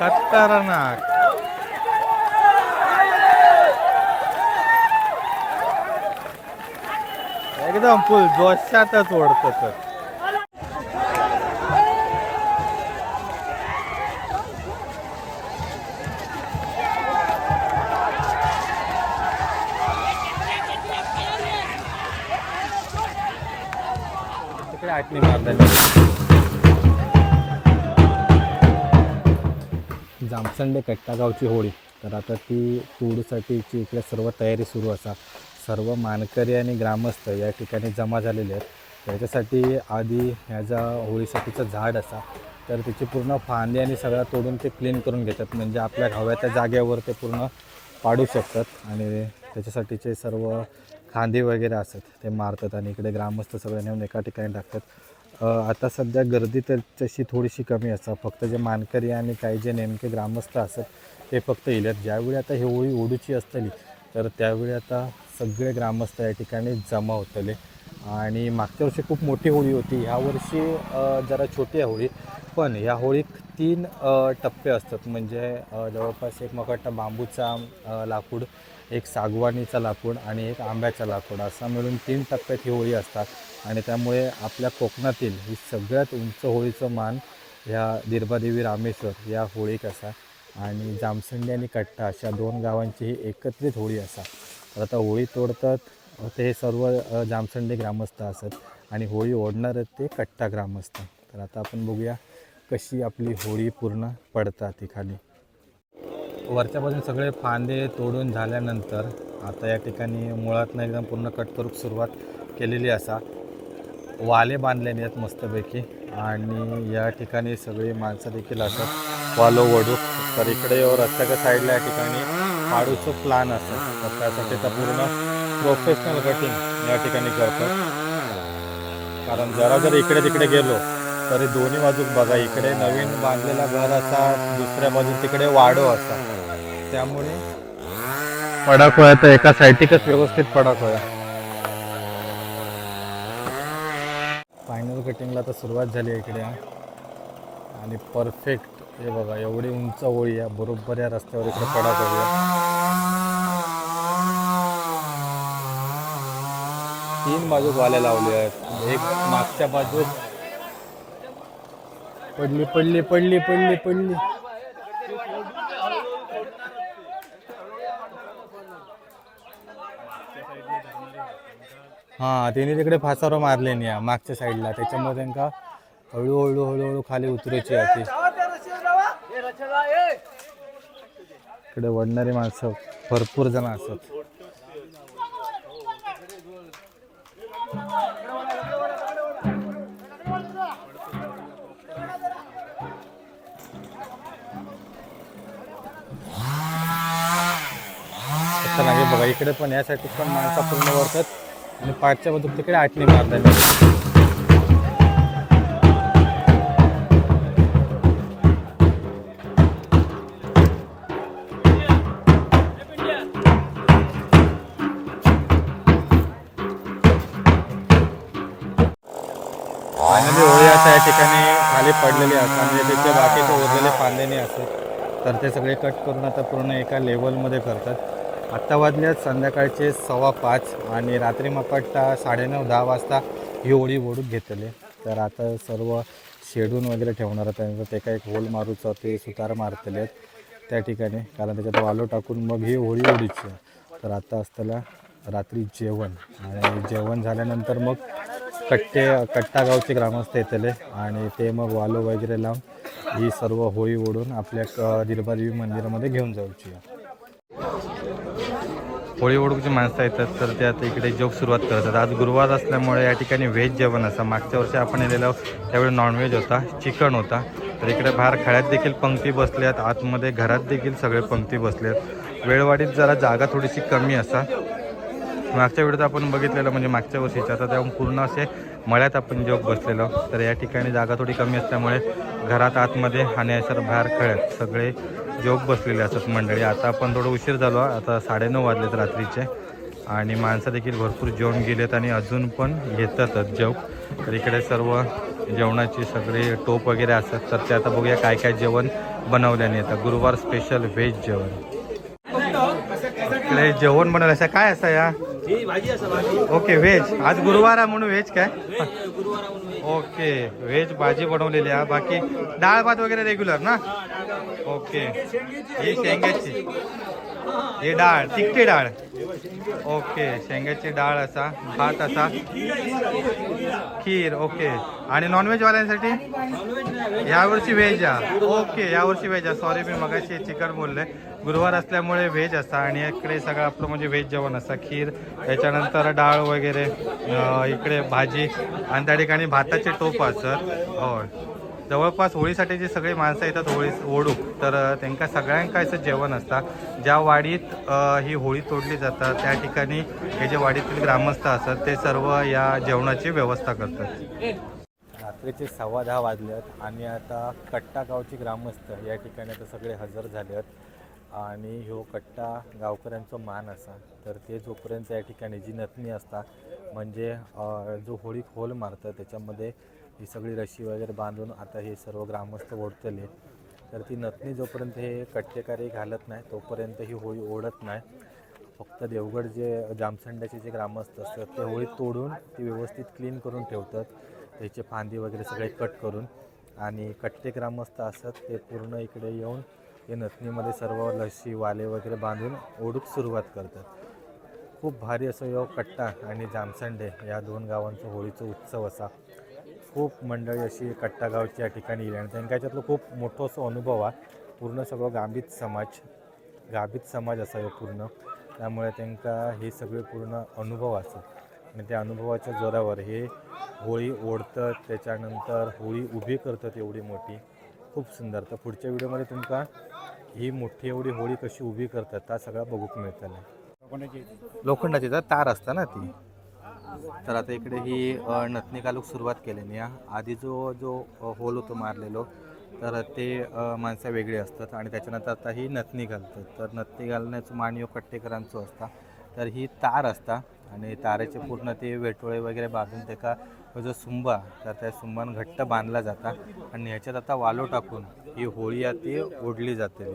खतरनाक. एकदम फुल जोशातच ओढतं तर. तिकडे आठणी मारताना जामसंडे कट्टागावची होळी. तर आता ती तोडूसाठीची इकडे सर्व तयारी सुरू असा. सर्व मानकरी आणि ग्रामस्थ या ठिकाणी जमा झालेले आहेत. त्याच्यासाठी आधी ह्याचा होळीसाठीचं झाड असा, तर त्याची पूर्ण फांदी आणि सगळं तोडून ते क्लीन करून घेतात, म्हणजे आपल्या हव्या जागेवर ते पूर्ण पाडू शकतात. आणि त्याच्यासाठीचे सर्व खांदी वगैरे असतात ते मारतात आणि इकडे ग्रामस्थ सगळे नेऊन एका ठिकाणी टाकतात. आता सध्या गर्दी त्याची थोडीशी कमी असतात. फक्त जे मानकरी आणि काही जे नेमके ग्रामस्थ असतात ते फक्त येतात. ज्यावेळी आता ही होळी ओढूची असतली तर त्यावेळी आता सगळे ग्रामस्थ या ठिकाणी जमा होतले. आणि मागच्या वर्षी खूप मोठी होळी होती, ह्या वर्षी जरा छोटी आहे होळी. पण ह्या होळीत 3 टप्पे असतात. म्हणजे जवळपास एक मकट्टा बांबूचा लाकूड, एक सागवानीचा लाकूड आणि एक आंब्याचा लाकूड, असा मिळून 3 टप्प्यात ही होळी असतात. आणि त्यामुळे आपल्या कोकणातील ही सगळ्यात उंच होळीचं मान ह्या दिरबादेवी रामेश्वर या होळीक असा. आणि जामसंडे आणि कट्टा अशा 2 गावांची ही एकत्रित होळी असा. तर आता होळी तोडतात ते सर्व जामसंडे ग्रामस्थ असत आणि होळी ओढणार ते कट्टा ग्रामस्थ. तर आता आपण बघूया कशी आपली होळी पूर्ण पडतात ती खाली. वरच्या बाजून सगळे फांदे तोडून झाल्यानंतर आता या ठिकाणी मुळातनं एकदम पूर्ण कट करून सुरुवात केलेली असा. वाले बांधलेले आहेत मस्तपैकी. आणि या ठिकाणी सगळी माणसं देखील असतात वालो वडूक. तर इकडे रस्त्याच्या साईडला या ठिकाणी पाडूचं प्लान असतं, तर त्यासाठी तर पूर्ण प्रोफेशनल कटिंग या ठिकाणी करतात. कारण जर इकडे तिकडे गेलो तरी दोन्ही बाजूक बघा, इकडे नवीन बांधलेला घर असा, दुसऱ्या बाजू तिकडे वाडो असा, त्यामुळे पडक होया तर एका साईटिकच व्यवस्थित पडक होया. फायनल कटिंगला तर सुरुवात झाली आहे इकडे. आणि परफेक्ट हे बघा, एवढी उंच होळी आहे, बरोबर या रस्त्यावर इकडे पडक होऊया. 3 बाजू वाले लावले आहेत. एक मागच्या बाजूत पडली पडली पडली पडली पडली हां, तिने तिकडे फासावर मारले नाही मागच्या साईडला, त्याच्यामुळे त्यांना हळूहळू हळूहळू खाली उतरायची आहे. इकडे वडणारी माणसं भरपूर जण असतात. नाही बघा, इकडे पण यासाठी पण माणसं पूर्ण वरतात आणि पाठच्या बाजूक तिकडे आटणी मारतात. फायनली होळी आता या ठिकाणी खाली पडलेली असतात, म्हणजे त्याचे बाकीचे उरलेले फांदेने असतात, तर ते सगळे कट करून आता पूर्ण एका लेवलमध्ये करतात. आत्ता वाजल्यात संध्याकाळचे 5:15 आणि रात्री मपट्टा 9:30-10 वाजता ही होळी ओढून घेतले. तर आता सर्व शेडून वगैरे ठेवणार त्यांचं ते काही होल मारूचं ते सुतार मारतले आहेत त्या ठिकाणी, कारण त्याच्यात वालो टाकून मग ही होळी ओढीची. तर आता असताना रात्री जेवण, आणि जेवण झाल्यानंतर मग कट्टा गावचे ग्रामस्थ येतले आणि ते मग वालो वगैरे लावून ही सर्व होळी ओढून आपल्या दिरबादेवी मंदिरामध्ये घेऊन जायची. होळी ओढूची माणसं येतात तर ते आता इकडे जेवण सुरुवात करतात. आज गुरुवार असल्यामुळे या ठिकाणी व्हेज जेवण असं. मागच्या वर्षी आपण आलेलो त्यावेळी नॉनव्हेज होता, चिकन होता. तर इकडे बाहेर खळ्यात देखील पंक्ती बसल्यात, आतमध्ये घरात देखील सगळे पंक्ती बसल्यात. वेळवाडीत जरा जागा थोडीशी कमी असा. मागच्या वेळेत आपण बघितलेलं म्हणजे मागच्या वर्षीच्या, तर तेव्हा पूर्ण असे मळ्यात आपण जेवण बसलेलो. तर या ठिकाणी जागा थोडी कमी असल्यामुळे घरात आतमध्ये आणि सर बाहेर खळ्यात सगळे जेवण बसलेले असतात मंडळी. आता आपण थोडं उशीर झालो, आता 9:30 वाजलेत रात्रीचे आणि माणसं देखील भरपूर जेवण गेलेत आणि अजून पण घेतातच जेवण. तर इकडे सर्व जेवणाची सगळे टोप वगैरे असतात. तर ते आता बघूया काय काय जेवण बनवल्याने येतं. गुरुवार स्पेशल व्हेज जेवण. इकडे जेवण बनवलं असं काय असं या ओके व्हेज. आज गुरुवार आहे म्हणून व्हेज काय ओके व्हेज भाजी बनवलेली आहे. बाकी डाळ भात वगैरे रेग्युलर ना. ओके ही शेंगाची ही डाळ तिखटी डाळ. ओके शेंगाची डाळ असा भात असा खीर. ओके आणि नॉनव्हेज वाल्यांसाठी यावर्षी व्हेज आहे. ओके यावर्षी व्हेज आहे. सॉरी मी मगाशी चिकन बोलले. गुरुवार असल्यामुळे व्हेज असता आणि इकडे सगळं आपलं म्हणजे व्हेज जेवण असतं. खीर त्याच्यानंतर डाळ वगैरे इकडे भाजी आणि त्या ठिकाणी भाताचे टोप असतात. हो जवळपास होळीसाठी जी सगळी माणसं येतात होळी ओढूक तर त्यांना सगळ्यांका असं जेवण असतं. ज्या वाडीत ही होळी तोडली जातात त्या ठिकाणी हे जे वाडीतील ग्रामस्थ असतात ते सर्व या जेवणाची व्यवस्था करतात. रात्रीचे 10:15 वाजले आहेत आणि आता कट्टा गावची ग्रामस्थ या ठिकाणी आता सगळे हजर झाले आहेत. आणि ह्यो कट्टा गावकऱ्यांचं मान असा तर ते जोपर्यंत या ठिकाणी जी नथनी असता म्हणजे जो होळी खोल मारतं त्याच्यामध्ये ही सगळी रशी वगैरे बांधून आता हे सर्व ग्रामस्थ ओढतले. तर ती नथनी जोपर्यंत हे कट्टेकारी घालत नाही तोपर्यंत ही होळी ओढत नाही. फक्त देवगड जे जामसंड्याचे जे ग्रामस्थ असतात ते होळी तोडून ती व्यवस्थित क्लीन करून ठेवतात. त्याचे फांदी वगैरे सगळे कट करून आणि कट्टे ग्रामस्थ असतात ते पूर्ण इकडे येऊन हे नथनीमध्ये सर्व लशी वाले वगैरे बांधून ओढूक सुरुवात करतात. खूप भारी असं यो कट्टा आणि जामसंडे या दोन गावांचा होळीचा उत्सव असा. खूप मंडळी अशी कट्टा गावची या ठिकाणी येईल आणि त्यांच्या याच्यातलं खूप मोठं असं अनुभव आहे. पूर्ण सगळं गाभित समाज असा पूर्ण. त्यामुळे त्यांना हे सगळे पूर्ण अनुभव असतात आणि त्या अनुभवाच्या जोरावर हे होळी ओढतात. त्याच्यानंतर होळी उभी करतात एवढी मोठी. खूप सुंदर. तर पुढच्या व्हिडिओमध्ये तुमका ही मोठी एवढी होळी कशी उभी करतात त्या सगळं बघूक मिळतं. लोखंडाची तर तार असतं ना ती. तर आता इकडे ही नथनी घालूक सुरुवात केली. आधी जो होल होतो मारलेलो तर ते माणसं वेगळी असतात आणि त्याच्यानंतर आता ही नथनी घालतात. तर नथनी घालण्याचं मान यो कट्टेकरांचं असता. तर ही तार असता आणि तारेचे पूर्ण ते वेटोळे वगैरे बांधून त्याका जो सुंबा तर त्या सुंबान घट्ट बांधला जाता आणि ह्याच्यात आता वालो टाकून ही होळी आहे ती ओढली जाते.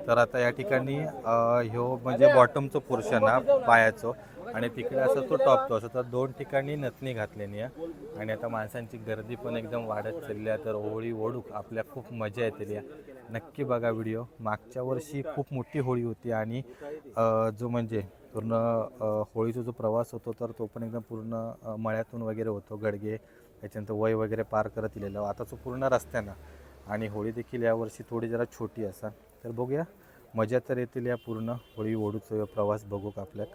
तर आता या ठिकाणी ह्यो म्हणजे बॉटमचं पोर्शन आहे पायाचं आणि तिकडे असं तो टॉपतो असं. तर दोन ठिकाणी नथनी घातलेली आहे आणि आता माणसांची गर्दी पण एकदम वाढत चालली आहे. तर होळी ओढूक आपल्या खूप मजा येते. नक्की बघा व्हिडिओ. मागच्या वर्षी खूप मोठी होळी होती आणि जो म्हणजे पूर्ण होळीचा जो प्रवास होतो तर तो पण एकदम पूर्ण मळ्यातून वगैरे होतो. गडगे त्याच्यानंतर वय वगैरे पार करत दिलेलं आताचं पूर्ण रस्त्यानं. आणि होळी देखील यावर्षी थोडी जरा छोटी असा. तर बघूया मजा तर येतील या पूर्ण होळी ओढूचा प्रवास बघूक आपल्याक.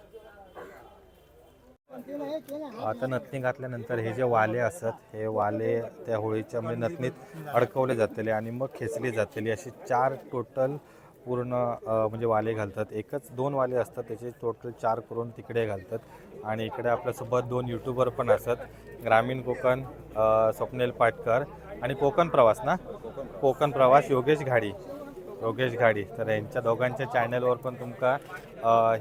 आता नथनी घातल्यानंतर हे जे वाले असतात हे वाले त्या होळीच्या म्हणजे नथनीत अडकवले जातले आणि मग खेचले जातले. असे 4 टोटल पूर्ण म्हणजे वाले घालतात. एकच 2 वाले असतात त्याचे टोटल 4 करून तिकडे घालतात. आणि इकडे आपल्यासोबत 2 यूट्यूबर पण असतात. ग्रामीण कोकण स्वप्नील पाटकर आणि कोकण प्रवास ना कोकण प्रवास योगेश घाडी. तर यांच्या दोघांच्या चॅनलवर पण तुमका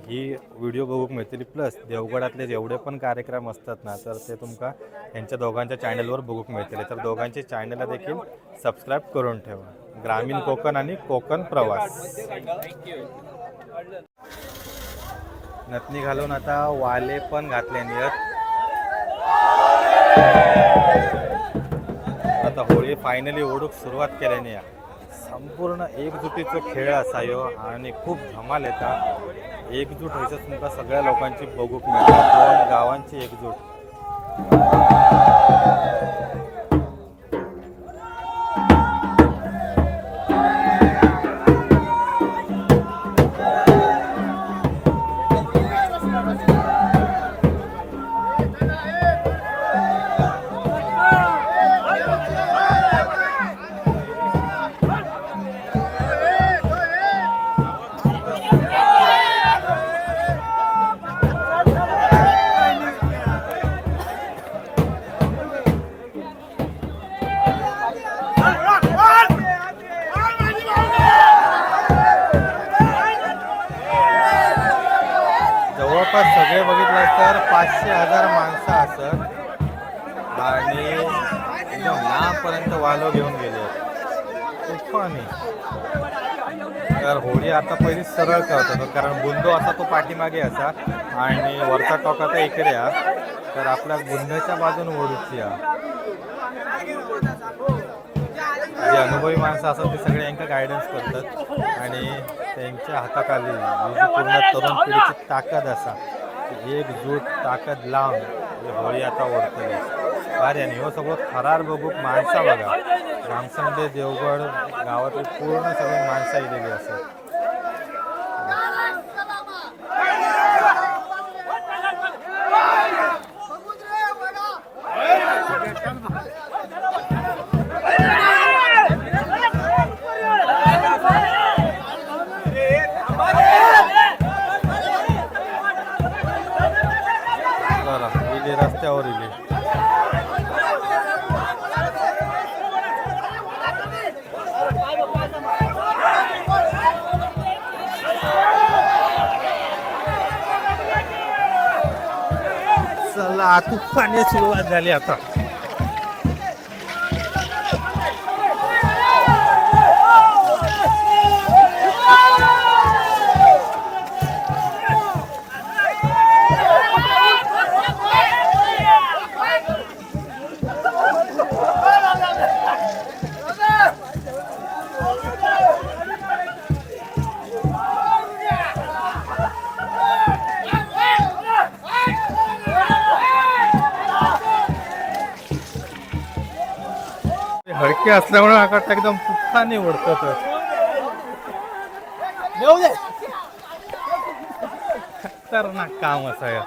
ही व्हिडिओ बघूक मिळतील. प्लस देवगडातले जेवढे पण कार्यक्रम असतात ना तर ते तुमका यांच्या दोघांच्या चॅनलवर बघूक मिळतील. तर दोघांचे चॅनलला देखील सबस्क्राईब करून ठेवा. ग्रामीण कोकण आणि कोकण प्रवास. नथनी घालून आता वाले पण घातले आहेत. आता होळी फायनली ओढूक सुरुवात केल्याने या संपूर्ण एकजुटीचा खेळ असायो आणि खूप धमाल येतात. एकजूट व्हायचं तुमका सगळ्या लोकांची बघूक मिळतात. 2 गावांची एकजूट. जवळपास सगळे बघितलं तर 500-1000 माणसं असत आणि एकदम लांब लांबपर्यंत वालो घेऊन गेले तुफानी. तर होळी आता पहिली सरळ करतात कारण बुंदो असा तो पाठीमागे असा आणि वरचा टोक आता इकडे हा. तर आपल्या बुंद्याच्या बाजून ओढूची हा. जे अनुभवी माणसं असतात ते सगळे यांना गायडन्स करतात आणि त्यांच्या हाताखाली जी पूर्ण तरुण पिढीची ताकद असा एकजूट ताकद लावून होळी आता ओढतले भारी. आणि हो सगळं थरार बघूक माणसा बघा. रामसंडे देवगड गावातली पूर्ण सगळी माणसं इलेली असतात. रस्त्यावर इले चला तुफानी सुरुवात झाली आता. हडके असल्यामुळे आकाश एकदम तुफानी ओढतात. खतरनाक काम असं आहे.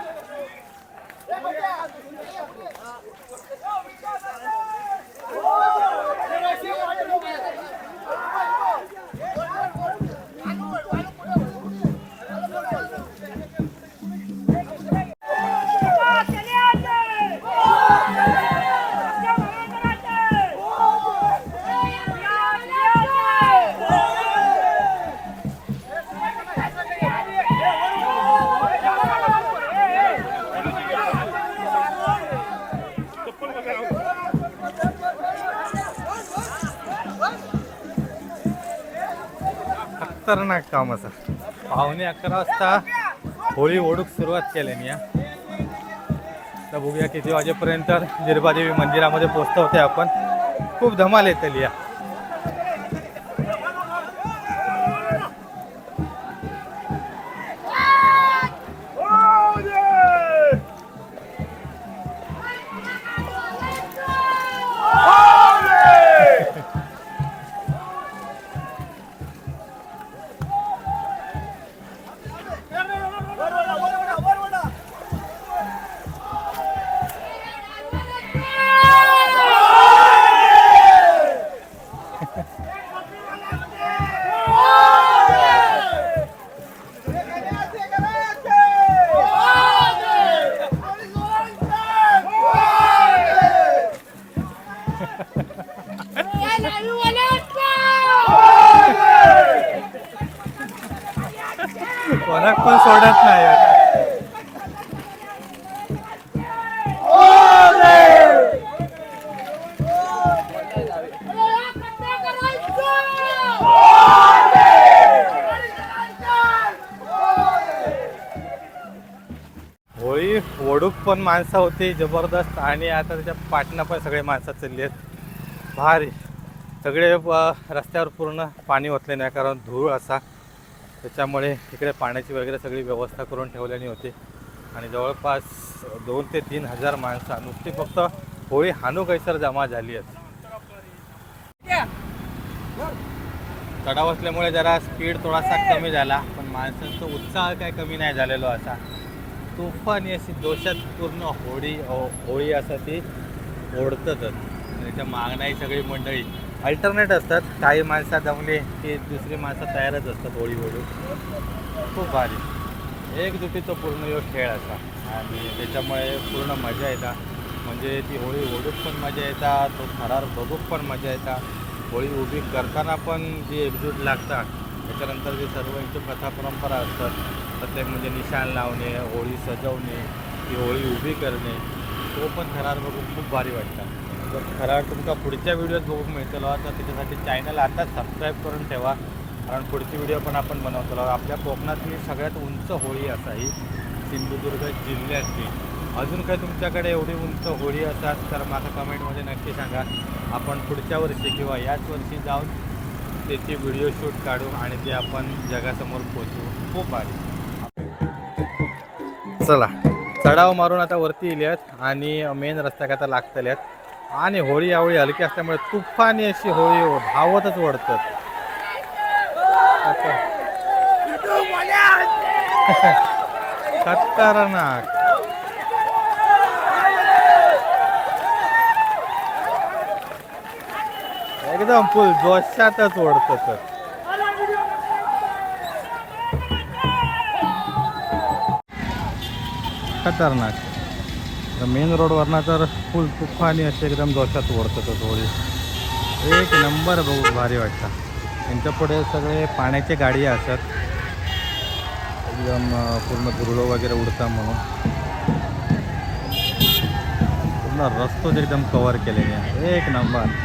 खतरनाक काम असं. 11:15 वाजता होळी ओढूक सुरुवात केली. तर बघूया किती वाजेपर्यंत जिरबादेवी मंदिरामध्ये पोहोचतो होते आपण. खूप धमाल येतली या. कोणाक पण सोडत नाही. होळी ओढूक पण माणसं होती जबरदस्त आणि आता त्याच्या पाटणा पण सगळे माणसं चालली आहेत. भारी सगळे रस्त्यावर पूर्ण पाणी ओतले नाही कारण धूळ असा. त्याच्यामुळे इकडे पाण्याची वगैरे सगळी व्यवस्था करून ठेवलेली होती आणि जवळपास 2 ते 3 हजार माणसं नुसती फक्त होळी हानू कैसर जमा झाली आहेत. चढाव असल्यामुळे जरा स्पीड थोडासा कमी झाला पण माणसांचा उत्साह काय कमी नाही झालेलो असा. तुफानी अशी दोषात पूर्ण होळी असं ती ओढतच. त्याच्या मागणारी सगळी मंडळी अल्टरनेट असतात. काही माणसं जमली की दुसरी माणसं तयारच असतात होळी ओढून. खूप भारी एकजुटीचा पूर्ण यो खेळ असा आणि त्याच्यामुळे पूर्ण मजा येतात. म्हणजे ती होळी ओढूक पण मजा येतात, तो थरार बघूक पण मजा येतात. होळी उभी करताना पण जी एकजूट लागतात त्याच्यानंतर जी सर्व यांची प्रथा परंपरा असतात प्रत्येक म्हणजे निशाण लावणे, होळी सजवणे, ती होळी उभी करणे, तो पण थरार बघून खूप भारी वाटतात. जर खरा तुमका पुढच्या व्हिडिओत बघूक मिळतलो तर त्याच्यासाठी चॅनल आताच सबस्क्राईब करून ठेवा, कारण पुढची व्हिडिओ पण आपण बनवतो. आपल्या कोकणातली सगळ्यात उंच होळी असा ही सिंधुदुर्ग जिल्ह्यातली. अजून काय तुमच्याकडे एवढी उंच होळी असतात तर मला कमेंटमध्ये नक्की सांगा. आपण पुढच्या वर्षी किंवा याच वर्षी जाऊन त्याची व्हिडिओ शूट काढू आणि ते आपण जगासमोर पोचवू. खूप भारी. चला चढाव मारून आता वरती येल्यात आणि मेन रस्त्याक आता लागतल्यात आणि होळी यावेळी हलकी असल्यामुळे तुफानी अशी होळी धावतच ओढतात. खतरनाक एकदम फुल जोशातच ओढतात. खतरनाक. मेन रोडवरना तर फुल तुफानी अशी एकदम जोशात ओढतात होळी. एक नंबर बघू भारी वाटतं. त्यांच्या पुढे सगळे पाण्याचे गाडी असतात एकदम पूर्ण धुरळं वगैरे उडतात म्हणून पूर्ण रस्तोच एकदम कव्हर केलेले आहे. एक नंबर.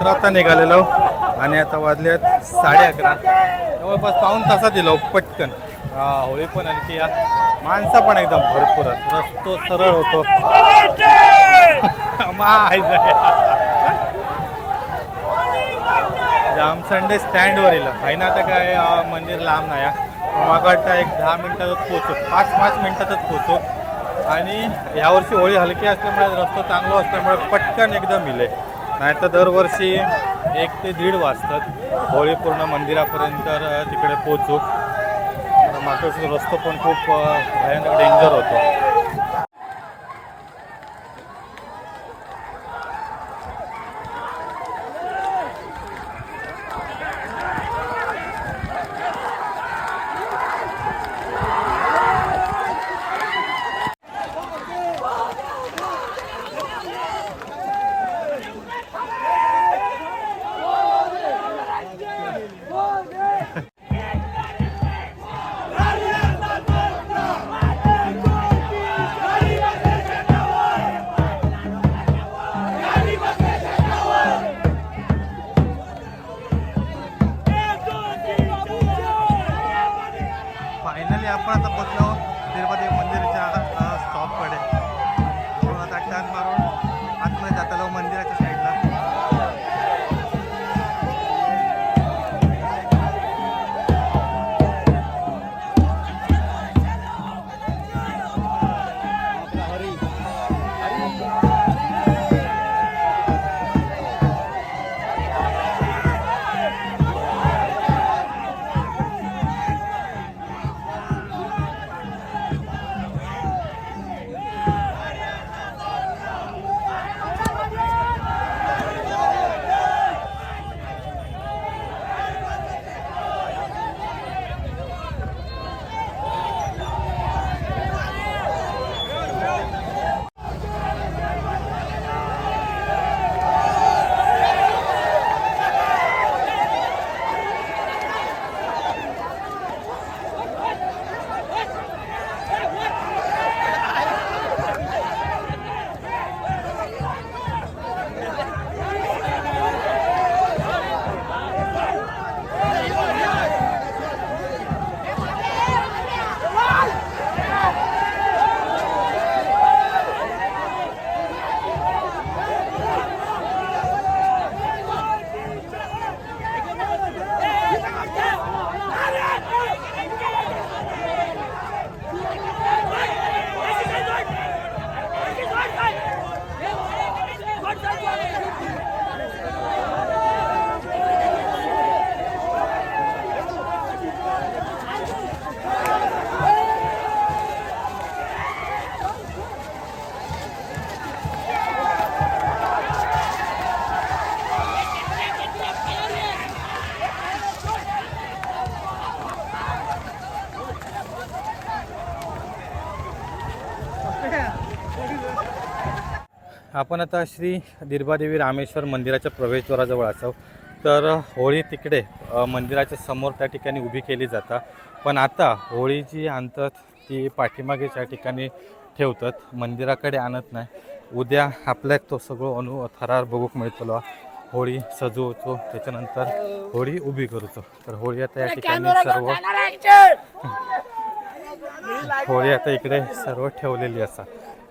आता निघालेलो आणि आता वाजलेत 11:30. जवळपास पाऊण तासात दिलो पटकन. होळी पण आणखी या माणसं पण एकदम भरपूर. रस्तो सरळ होतो. जामसंडे स्टँडवर येईल काही ना. आता काय मंदिर लांब नाही. मला वाटतं एक 10 मिनिटातच पोहोचतो, 5 मिनिटातच पोहोचतो. आणि यावर्षी होळी हलकी असल्यामुळे रस्ता चांगला असल्यामुळे पटकन एकदम मिळे. नाही तर दरवर्षी 1 ते 1.5 वाजतात होळी पूर्ण मंदिरापर्यंत तिकडे पोहोचू. मागच्या रस्ता पण खूप भयानक डेंजर होतो. आपण आता श्री दिरबादेवी रामेश्वर मंदिराच्या प्रवेशद्वाराजवळ असाव. तर होळी तिकडे मंदिराच्या समोर त्या ठिकाणी उभी केली जातात. पण आता होळी जी आणतात ती पाठीमागेच या ठिकाणी ठेवतात, मंदिराकडे आणत नाही. उद्या आपल्याक तो सगळं थरार बघूक मिळतलो. होळी सजवतो, त्याच्यानंतर होळी उभी करतो. तर होळी आता या ठिकाणी सर्व होळी आता इकडे सर्व ठेवलेली असा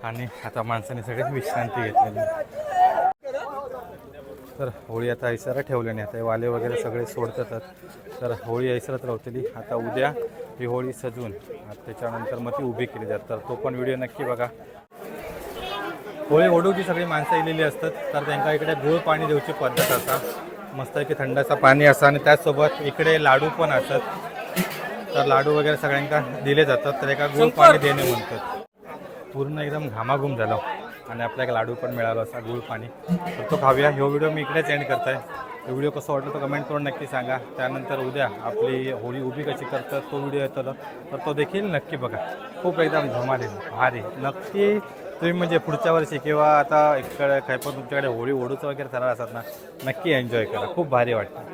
आणि आता माणसाने सगळे विश्रांती घेतलेली. तर होळी आता ऐसर ठेवल्याने आता वाले वगैरे सगळे सोडतात. तर होळी ऐसरच राहतली. आता उद्या ही होळी सजवून त्याच्यानंतर मग ती उभी केली जातात. तर तो पण व्हिडिओ नक्की बघा. होळी ओढूची सगळी माणसं येलेली असतात. तर त्यांना इकडे गुळ पाणी देऊची पद्धत असा, मस्त की थंडाचा पाणी असा आणि त्याचसोबत इकडे लाडू पण असतात. तर लाडू वगैरे सगळ्यांना दिले जातात. तर एका गुळ पाणी देणे म्हणतात. पूर्ण एकदम घामाघूम झालं आणि आपल्याला लाडू पण मिळाला असा गुळ पाणी. तर तो खाऊया. ह्यो व्हिडिओ मी इकडेच एंड करताय. व्हिडिओ कसं वाटलं तो कमेंट करून नक्की सांगा. त्यानंतर उद्या आपली होळी उभी कशी करतात तो व्हिडिओ येतो, तर तो देखील नक्की बघा. खूप एकदम धमाल भारी. नक्की तुम्ही म्हणजे पुढच्या वर्षी किंवा आता इकडे काही पण तुमच्याकडे होळी ओढूचं वगैरे ठरणार असतात ना, नक्की एन्जॉय करा. खूप भारी वाटतं.